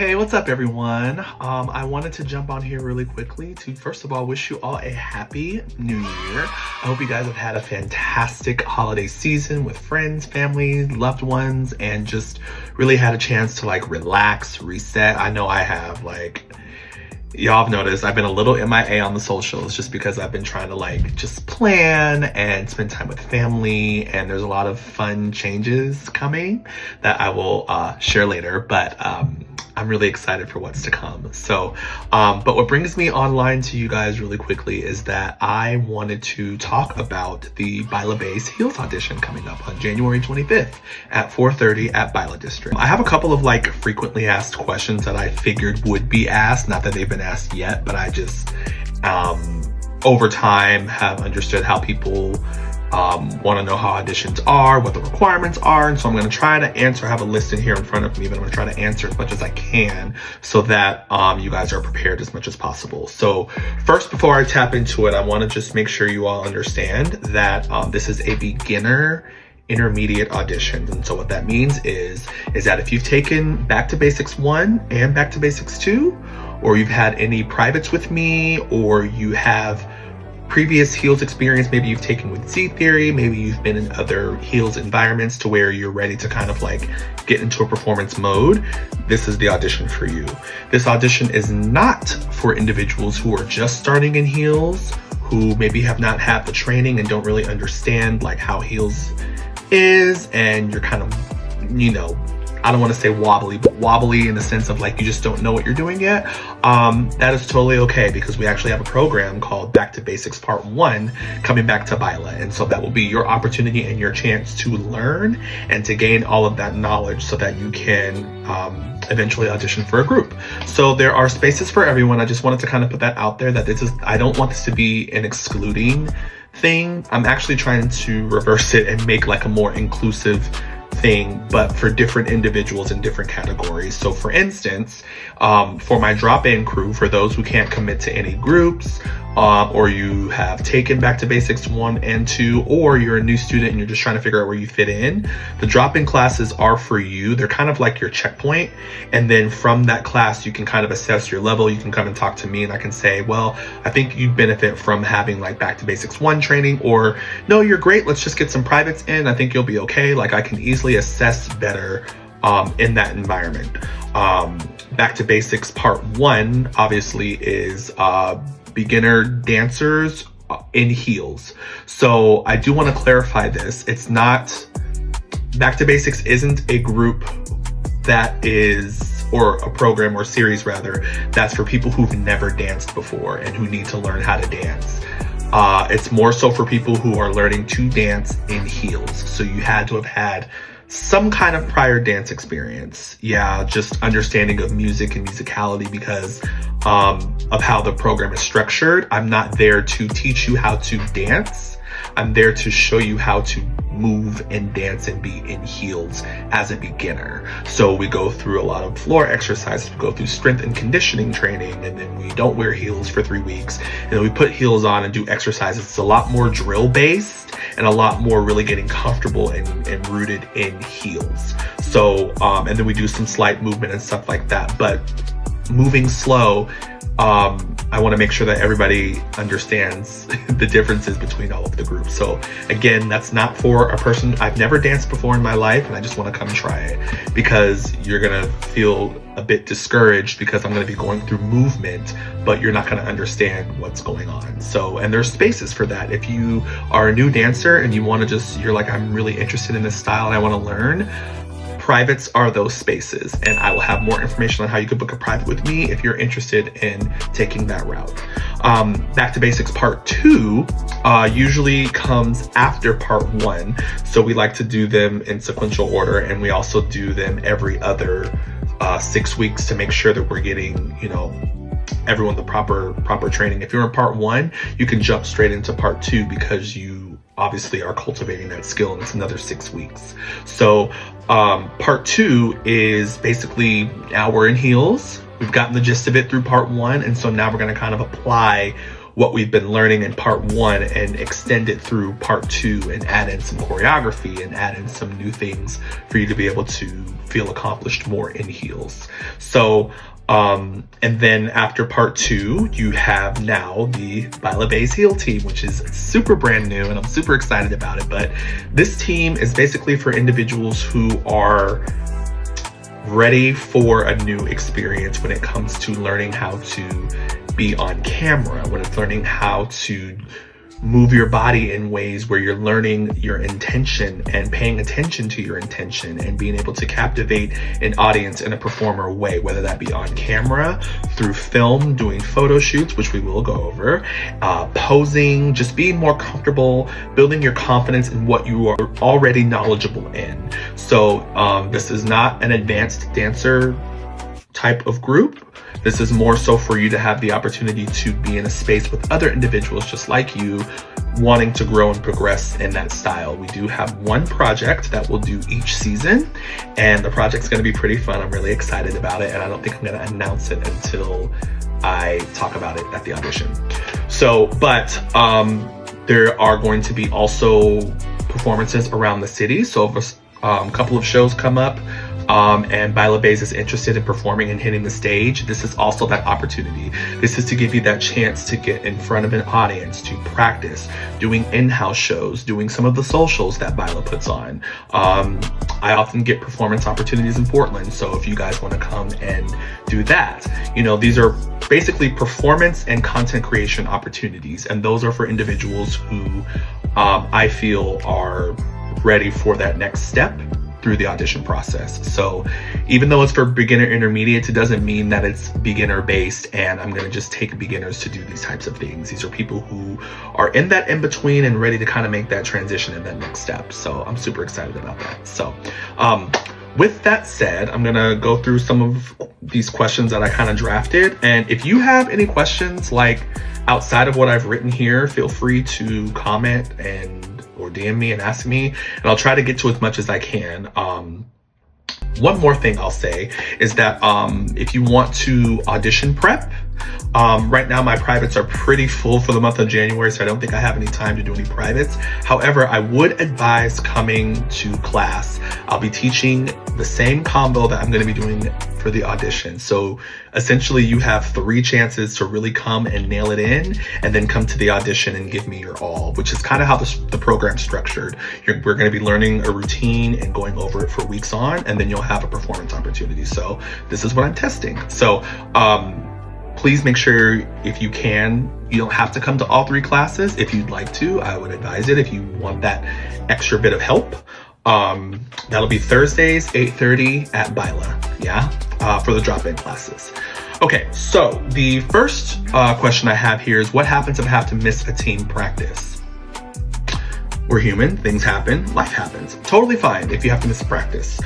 Hey, what's up everyone? I wanted to jump on here really quickly to first of all wish you all a happy new year. I hope you guys have had a fantastic holiday season with friends, family, loved ones, and just really had a chance to like relax, reset. I know I have. Y'all have noticed I've been a little MIA on the socials just because I've been trying to like just plan and spend time with family, and there's a lot of fun changes coming that I will share later, but I'm really excited for what's to come. So, but what brings me online to you guys really quickly is that I wanted to talk about the Baila Baes Heels audition coming up on January 25th at 4:30 at Baila District. I have a couple of like frequently asked questions that I figured would be asked, not that they've been asked yet, but I just over time have understood how people want to know how auditions are, what the requirements are, and so I'm going to try to answer. I have a list in here in front of me, but I'm going to try to answer as much as I can so that you guys are prepared as much as possible. So first, before I tap into it, I want to just make sure you all understand that this is a beginner intermediate audition. And so what that means is that if you've taken Back to Basics 1 and Back to Basics 2, or you've had any privates with me, or you have previous heels experience, maybe you've taken with Z Theory, maybe you've been in other heels environments to where you're ready to kind of like get into a performance mode, this is the audition for you. This audition is not for individuals who are just starting in heels, who maybe have not had the training and don't really understand like how heels is, and you're kind of, you know, I don't want to say wobbly, but wobbly in the sense of like you just don't know what you're doing yet. That is totally okay, because we actually have a program called Back to Basics Part 1 coming back to Baila. And so that will be your opportunity and your chance to learn and to gain all of that knowledge so that you can eventually audition for a group. So there are spaces for everyone. I just wanted to kind of put that out there, that this is, I don't want this to be an excluding thing. I'm actually trying to reverse it and make like a more inclusive thing, but for different individuals in different categories. So for instance, for my drop-in crew, for those who can't commit to any groups, or you have taken Back to Basics 1 and 2, or you're a new student and you're just trying to figure out where you fit in, the drop-in classes are for you. They're kind of like your checkpoint. And then from that class, you can kind of assess your level. You can come and talk to me and I can say, well, I think you benefit from having like Back to Basics 1 training, or no, you're great, let's just get some privates in. I think you'll be okay. Like I can easily assess better in that environment. Back to Basics Part 1 obviously is beginner dancers in heels. So I do want to clarify this. It's not, Back to Basics isn't a group that is, or a program or series rather, that's for people who've never danced before and who need to learn how to dance. It's more so for people who are learning to dance in heels. So you had to have had some kind of prior dance experience. Yeah, just understanding of music and musicality, because of how the program is structured. I'm not there to teach you how to dance. I'm there to show you how to move and dance and be in heels as a beginner. So we go through a lot of floor exercises, we go through strength and conditioning training, and then we don't wear heels for 3 weeks. And then we put heels on and do exercises. It's a lot more drill based and a lot more really getting comfortable and rooted in heels. So, and then we do some slight movement and stuff like that, but moving slow. I want to make sure that everybody understands the differences between all of the groups. So again, that's not for a person. I've never danced before in my life and I just want to come try it, because you're going to feel a bit discouraged because I'm going to be going through movement, but you're not going to understand what's going on. So, and there's spaces for that. If you are a new dancer and you want to just, you're like, I'm really interested in this style and I want to learn, privates are those spaces, and I will have more information on how you could book a private with me if you're interested in taking that route. Back to Basics Part 2 usually comes after Part 1, so we like to do them in sequential order, and we also do them every other 6 weeks to make sure that we're getting, you know, everyone the proper training. If you're in Part 1, you can jump straight into Part 2 because you obviously are cultivating that skill, and it's another 6 weeks. So Part 2 is basically, now we're in heels. We've gotten the gist of it through Part 1, and so now we're going to kind of apply what we've been learning in part 1 and extend it through part 2 and add in some choreography and add in some new things for you to be able to feel accomplished more in heels. So, and then after part 2, you have now the Baila Baes heel team, which is super brand new and I'm super excited about it. But this team is basically for individuals who are ready for a new experience when it comes to learning how to be on camera, when it's learning how to move your body in ways where you're learning your intention and paying attention to your intention and being able to captivate an audience in a performer way, whether that be on camera, through film, doing photo shoots, which we will go over, posing, just being more comfortable, building your confidence in what you are already knowledgeable in. So this is not an advanced dancer type of group. This is more so for you to have the opportunity to be in a space with other individuals just like you, wanting to grow and progress in that style. We do have one project that we'll do each season, and the project's going to be pretty fun. I'm really excited about it, and I don't think I'm going to announce it until I talk about it at the audition. So, but there are going to be also performances around the city. So if a couple of shows come up, and Baila Baes is interested in performing and hitting the stage, this is also that opportunity. This is to give you that chance to get in front of an audience, to practice doing in-house shows, doing some of the socials that Baila puts on. I often get performance opportunities in Portland, so if you guys want to come and do that, you know, these are basically performance and content creation opportunities, and those are for individuals who I feel are ready for that next step through the audition process. So even though it's for beginner intermediate, it doesn't mean that it's beginner based and I'm gonna just take beginners to do these types of things. These are people who are in that in between and ready to kind of make that transition and that next step. So I'm super excited about that. So with that said, I'm gonna go through some of these questions that I kind of drafted. And if you have any questions like outside of what I've written here, feel free to comment or DM me and ask me, and I'll try to get to as much as I can. One more thing I'll say is that if you want to audition prep, right now my privates are pretty full for the month of January, so I don't think I have any time to do any privates. However, I would advise coming to class. I'll be teaching the same combo that I'm going to be doing for the audition. So essentially you have 3 chances to really come and nail it in, and then come to the audition and give me your all, which is kind of how the program's structured. We're going to be learning a routine and going over it for weeks on, and then you'll have a performance opportunity. So this is what I'm testing. So please make sure, if you can, you don't have to come to all 3 classes. If you'd like to, I would advise it if you want that extra bit of help. That'll be Thursdays, 8:30 at Baila, for the drop-in classes. Okay, so the first question I have here is, what happens if I have to miss a team practice? We're human, things happen, life happens. Totally fine if you have to miss a practice.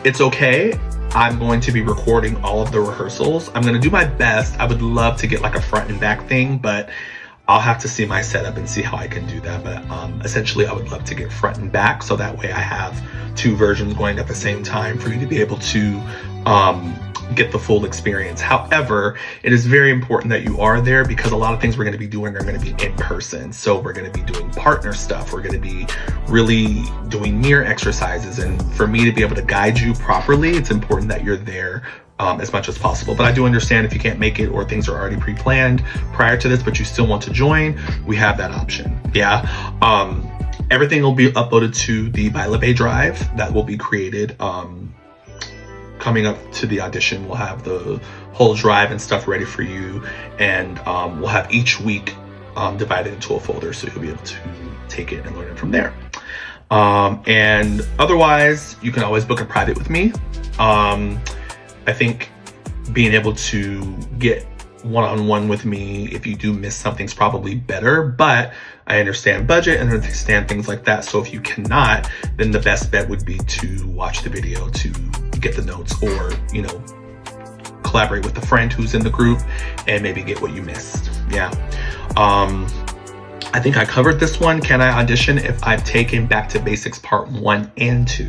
It's okay. I'm going to be recording all of the rehearsals. I'm gonna do my best. I would love to get like a front and back thing, but I'll have to see my setup and see how I can do that. But essentially I would love to get front and back, so that way I have 2 versions going at the same time for you to be able to get the full experience. However, it is very important that you are there, because a lot of things we're going to be doing are going to be in person. So we're going to be doing partner stuff. We're going to be really doing mirror exercises. And for me to be able to guide you properly, it's important that you're there as much as possible. But I do understand if you can't make it or things are already pre-planned prior to this, but you still want to join, we have that option. Everything will be uploaded to the Baila Bae drive that will be created coming up to the audition. We'll have the whole drive and stuff ready for you, and we'll have each week divided into a folder, so you'll be able to take it and learn it from there. And otherwise, you can always book a private with me. I think being able to get one-on-one with me if you do miss something's probably better, but I understand budget and understand things like that. So if you cannot, then the best bet would be to watch the video to get the notes, or, you know, collaborate with a friend who's in the group and maybe get what you missed. I think I covered this one. Can I audition if I've taken Back to Basics Part 1 and 2?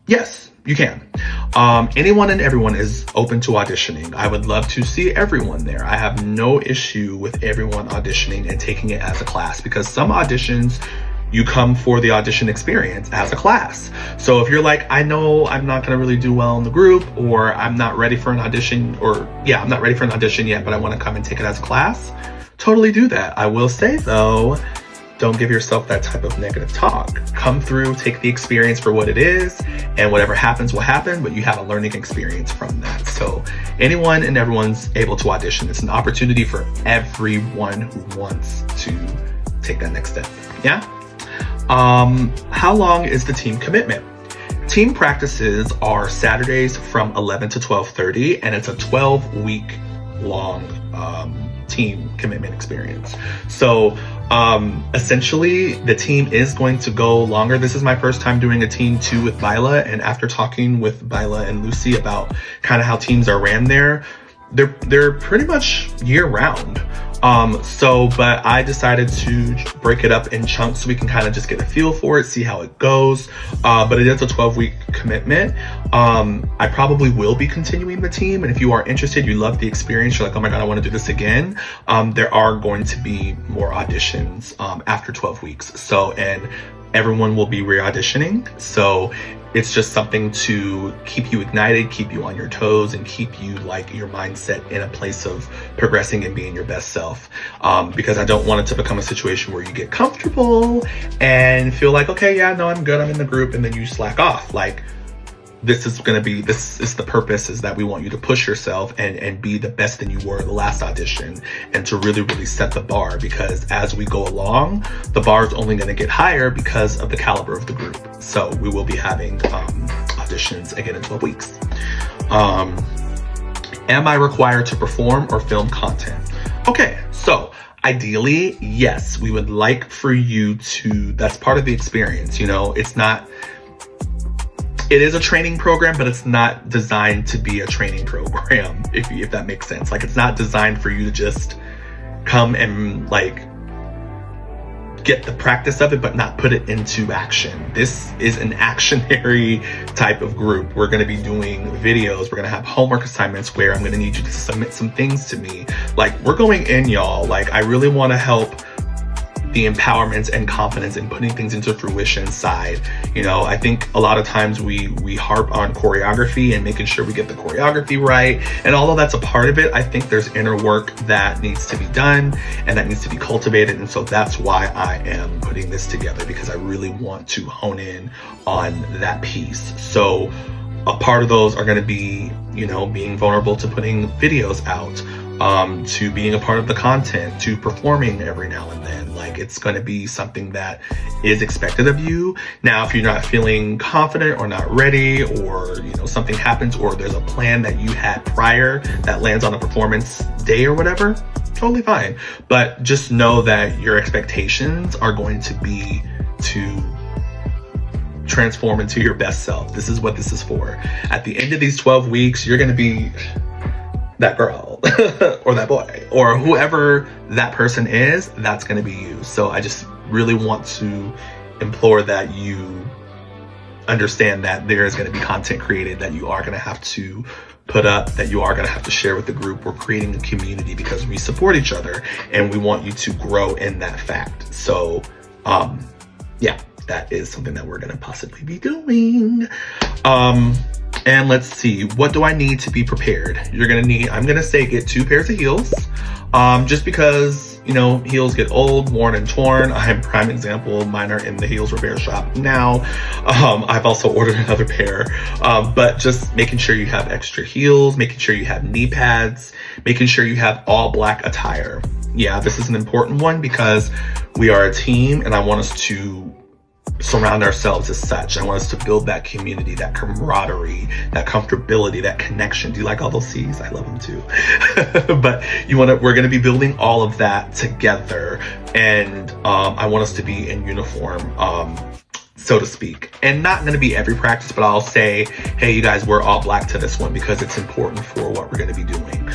Yes, You can. Anyone and everyone is open to auditioning. I would love to see everyone there. I have no issue with everyone auditioning and taking it as a class, because some auditions, you come for the audition experience as a class. So if you're like, I know I'm not gonna really do well in the group, or I'm not ready for an audition, I'm not ready for an audition yet, but I wanna come and take it as a class, totally do that. I will say though, don't give yourself that type of negative talk. Come through, take the experience for what it is, and whatever happens will happen, but you have a learning experience from that. So anyone and everyone's able to audition. It's an opportunity for everyone who wants to take that next step. Yeah? How long is the team commitment? Team practices are Saturdays from 11 to 12:30, and it's a 12-week long team commitment experience. So essentially the team is going to go longer. This is my first time doing a team 2 with Baila, and after talking with Baila and Lucy about kind of how teams are ran there, they're pretty much year round. But I decided to break it up in chunks so we can kind of just get a feel for it, see how it goes. But it is a 12-week commitment. I probably will be continuing the team. And if you are interested, you love the experience, you're like, oh my God, I want to do this again. There are going to be more auditions after 12 weeks. So, and everyone will be re-auditioning. So it's just something to keep you ignited, keep you on your toes, and keep you like your mindset in a place of progressing and being your best self. Because I don't want it to become a situation where you get comfortable and feel like, okay, yeah, no, I'm good, I'm in the group, and then you slack off. Like, this is the purpose, is that we want you to push yourself and be the best than you were in the last audition, and to really, really set the bar, because as we go along, the bar is only gonna get higher because of the caliber of the group. So we will be having auditions again in 12 weeks. Am I required to perform or film content? Okay, so ideally, yes, we would like for you to, that's part of the experience, you know, it is a training program, but it's not designed to be a training program, if that makes sense. Like, it's not designed for you to just come and like get the practice of it, but not put it into action. This is an actionary type of group. We're gonna be doing videos. We're gonna have homework assignments where I'm gonna need you to submit some things to me. Like, we're going in, y'all. Like, I really wanna help the empowerment and confidence in putting things into fruition side. You know, I think a lot of times we harp on choreography and making sure we get the choreography right. And although that's a part of it, I think there's inner work that needs to be done and that needs to be cultivated. And so that's why I am putting this together, because I really want to hone in on that piece. So a part of those are gonna be, you know, being vulnerable to putting videos out, to being a part of the content, to performing every now and then. Like, it's going to be something that is expected of you. Now, if you're not feeling confident or not ready, or, you know, something happens, or there's a plan that you had prior that lands on a performance day or whatever, totally fine. But just know that your expectations are going to be to transform into your best self. This is what this is for. At the end of these 12 weeks, you're going to be that girl or that boy or whoever that person is. That's going to be you. So I just really want to implore that you understand that there is going to be content created that you are going to have to put up, that you are going to have to share with the group. We're creating a community because we support each other and we want you to grow in that fact. So yeah, that is something that we're going to possibly be doing. And let's see, what do I need to be prepared? You're gonna need, I'm gonna say, get 2 pairs of heels, just because, you know, heels get old, worn and torn. I'm a prime example. Mine are in the Heels Repair shop now. I've also ordered another pair, but just making sure you have extra heels, making sure you have knee pads, making sure you have all black attire. Yeah, this is an important one because we are a team and I want us to surround ourselves as such. I want us to build that community, that camaraderie, that comfortability, that connection. Do you like all those C's? I love them too. But we're going to be building all of that together. And I want us to be in uniform, so to speak. And not going to be every practice, but I'll say, hey, you guys, we're all black to this one because it's important for what we're going to be doing.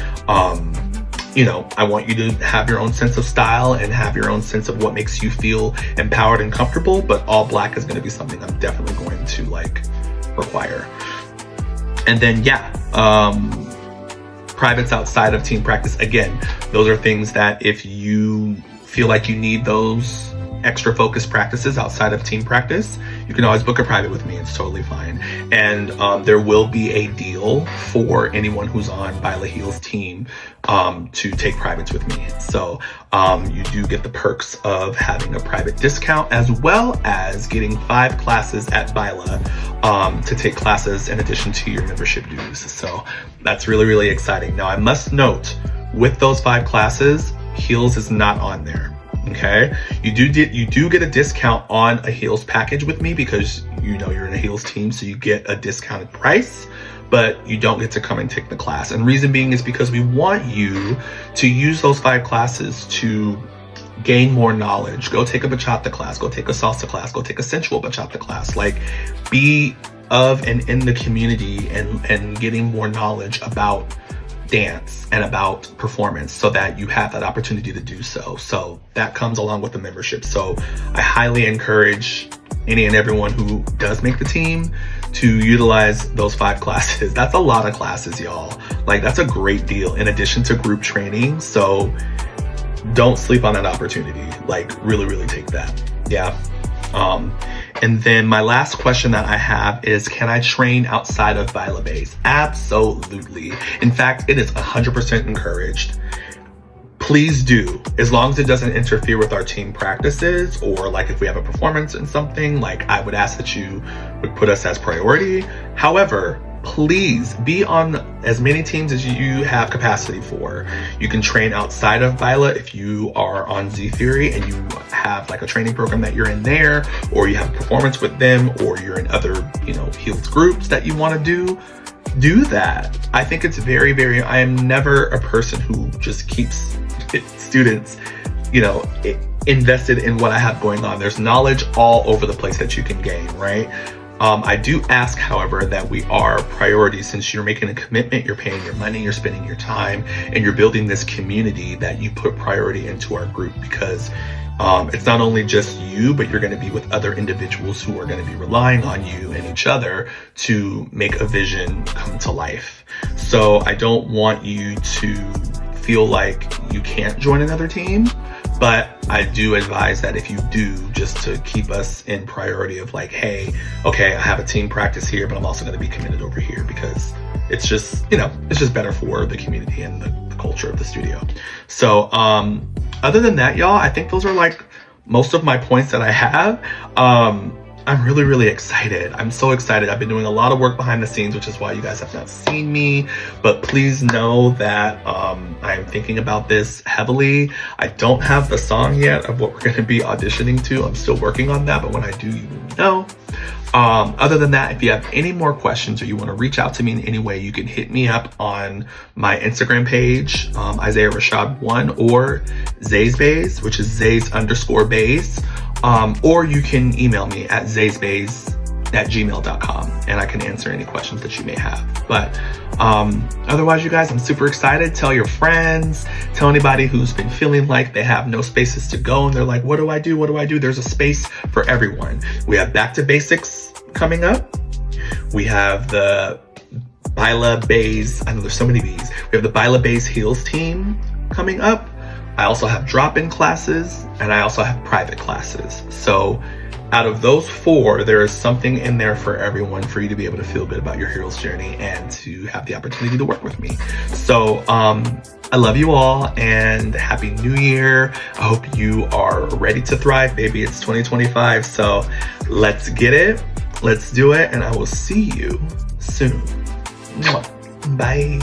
You know, I want you to have your own sense of style and have your own sense of what makes you feel empowered and comfortable, but all black is going to be something I'm definitely going to like require. And then, yeah, privates outside of team practice. Again, those are things that if you feel like you need those extra focused practices outside of team practice, you can always book a private with me. It's totally fine. And there will be a deal for anyone who's on Baila Heels team to take privates with me. So you do get the perks of having a private discount, as well as getting 5 classes at Baila to take classes in addition to your membership dues. So that's really, really exciting. Now I must note, with those 5 classes, Heels is not on there. Okay, you do get a discount on a Heels package with me because you know you're in a Heels team, so you get a discounted price, but you don't get to come and take the class. And reason being is because we want you to use those 5 classes to gain more knowledge. Go take a bachata class, go take a salsa class, go take a sensual bachata class. Like, be of and in the community and getting more knowledge about dance and about performance, so that you have that opportunity to do so. So that comes along with the membership. So I highly encourage any and everyone who does make the team to utilize those 5 classes. That's a lot of classes, y'all. Like, that's a great deal in addition to group training. So don't sleep on that opportunity. Like, really, really take that. Yeah. And then my last question that I have is, can I train outside of Baila Baes? Absolutely. In fact, it is 100% encouraged. Please do, as long as it doesn't interfere with our team practices, or like if we have a performance in something, like I would ask that you would put us as priority. However, please be on as many teams as you have capacity for. You can train outside of Baila if you are on Z Theory and you have like a training program that you're in there, or you have a performance with them, or you're in other, you know, Heels groups that you want to do that. I think it's very, very, I am never a person who just keeps students, you know, invested in what I have going on. There's knowledge all over the place that you can gain, right? I do ask, however, that we are priority, since you're making a commitment, you're paying your money, you're spending your time, and you're building this community, that you put priority into our group, because it's not only just you, but you're going to be with other individuals who are going to be relying on you and each other to make a vision come to life. So I don't want you to feel like you can't join another team, but I do advise that if you do, just to keep us in priority of like, hey, okay, I have a team practice here, but I'm also going to be committed over here, because it's just, you know, it's just better for the community and the culture of the studio. So other than that, y'all, I think those are like most of my points that I have. I'm really, really excited. I'm so excited. I've been doing a lot of work behind the scenes, which is why you guys have not seen me, but please know that I'm thinking about this heavily. I don't have the song yet of what we're going to be auditioning to. I'm still working on that, but when I do, you will know. Other than that, if you have any more questions or you want to reach out to me in any way, you can hit me up on my Instagram page, Isaiah Rashad 1, or Zays Baes, which is Zays_Baes. Or you can email me at zaysbaes@gmail.com, and I can answer any questions that you may have. But otherwise, you guys, I'm super excited. Tell your friends, tell anybody who's been feeling like they have no spaces to go and they're like, what do I do? What do I do? There's a space for everyone. We have Back to Basics coming up. We have the Baila Baes, I know there's so many B's. We have the Baila Baes Heels team coming up. I also have drop-in classes, and I also have private classes. So out of those 4, there is something in there for everyone, for you to be able to feel good about your Heels journey and to have the opportunity to work with me. So I love you all, and Happy New Year. I hope you are ready to thrive, baby. It's 2025, so let's get it. Let's do it, and I will see you soon. Bye.